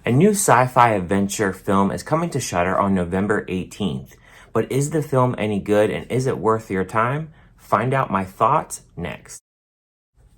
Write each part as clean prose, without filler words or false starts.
A new sci-fi adventure film is coming to Shudder on November 18th. But is the film any good and is it worth your time? Find out my thoughts next.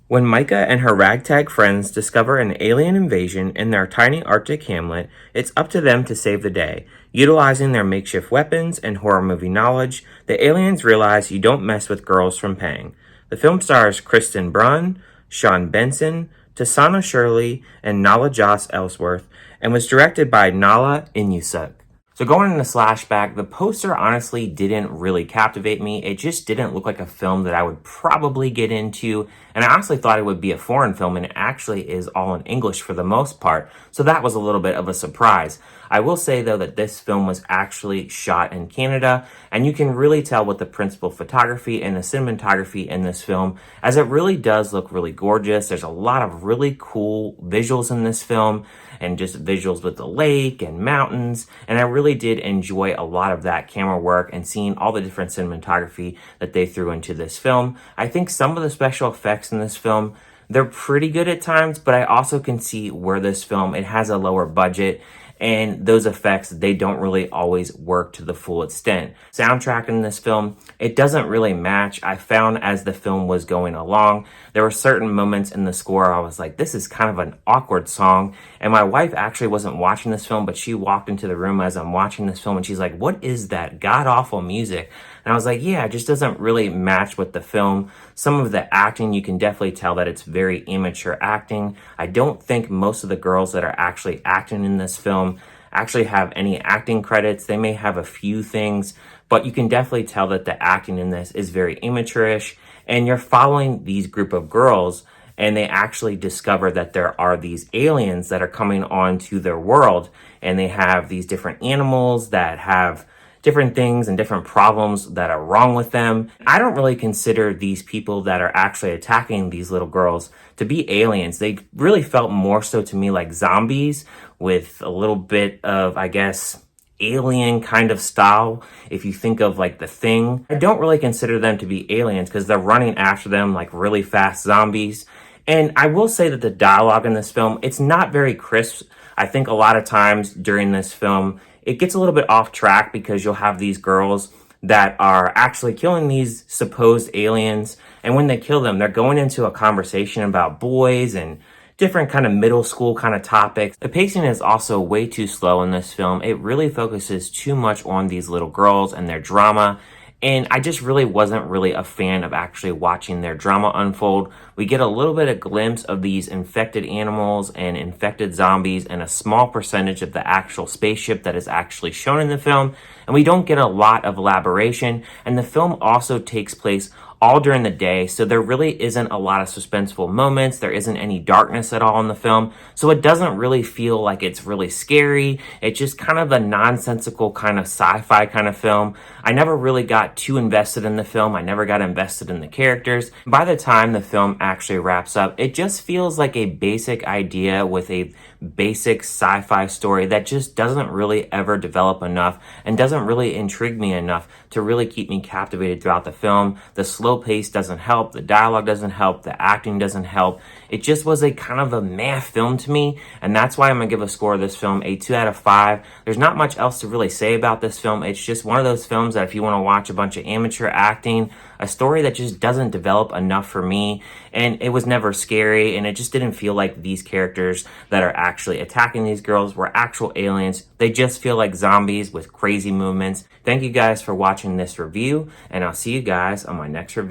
When Maika and her ragtag friends discover an alien invasion in their tiny Arctic hamlet, it's up to them to save the day. Utilizing their makeshift weapons and horror movie knowledge, the aliens realize you don't mess with girls from Pang. The film stars Kristen Brunn, Sean Benson, Tasiana Shirley, and Nalajoss Ellsworth, and was directed by Nyla Innuksuk. So going into Slashback, the poster honestly didn't really captivate me. It just didn't look like a film that I would probably get into. And I honestly thought it would be a foreign film, and it actually is all in English for the most part. So that was a little bit of a surprise. I will say, though, that this film was actually shot in Canada, and you can really tell with the principal photography and the cinematography in this film, as it really does look really gorgeous. There's a lot of really cool visuals in this film, and just visuals with the lake and mountains, and I really did enjoy a lot of that camera work and seeing all the different cinematography that they threw into this film. I think some of the special effects in this film, they're pretty good at times, but I also can see where this film, it has a lower budget, and those effects, they don't really always work to the full extent. Soundtrack in this film, it doesn't really match. I found as the film was going along, there were certain moments in the score I was like, this is kind of an awkward song. And my wife actually wasn't watching this film, but she walked into the room as I'm watching this film and she's like, what is that god-awful music? And I was like, yeah, it just doesn't really match with the film. Some of the acting, you can definitely tell that it's very immature acting. I don't think most of the girls that are actually acting in this film actually have any acting credits. They may have a few things, but you can definitely tell that the acting in this is very immature-ish. And you're following these group of girls, and they actually discover that there are these aliens that are coming onto their world, and they have these different animals that have different things and different problems that are wrong with them. I don't really consider these people that are actually attacking these little girls to be aliens. They really felt more so to me like zombies with a little bit of, I guess, alien kind of style. If you think of like The Thing, I don't really consider them to be aliens because they're running after them like really fast zombies. And I will say that the dialogue in this film, it's not very crisp. I think a lot of times during this film, it gets a little bit off track because you'll have these girls that are actually killing these supposed aliens. And when they kill them, they're going into a conversation about boys and different kind of middle school kind of topics. The pacing is also way too slow in this film. It really focuses too much on these little girls and their drama. And I just really wasn't really a fan of actually watching their drama unfold. We get a little bit of glimpse of these infected animals and infected zombies and a small percentage of the actual spaceship that is actually shown in the film. And we don't get a lot of elaboration. And the film also takes place all during the day, so there really isn't a lot of suspenseful moments. There isn't any darkness at all in the film, so it doesn't really feel like it's really scary. It's just kind of a nonsensical kind of sci-fi kind of film. I never really got too invested in the film. I never got invested in the characters. By the time the film actually wraps up, it just feels like a basic idea with a basic sci-fi story that just doesn't really ever develop enough and doesn't really intrigue me enough to really keep me captivated throughout the film. The slow pace doesn't help, the dialogue doesn't help, the acting doesn't help. It just was a kind of a meh film to me, and that's why I'm gonna give a score of this film a 2 out of 5. There's not much else to really say about this film. It's just one of those films that if you want to watch a bunch of amateur acting, a story that just doesn't develop enough for me, and it was never scary, and it just didn't feel like these characters that are actually attacking these girls were actual aliens. They just feel like zombies with crazy movements. Thank you guys for watching this review, and I'll see you guys on my next review.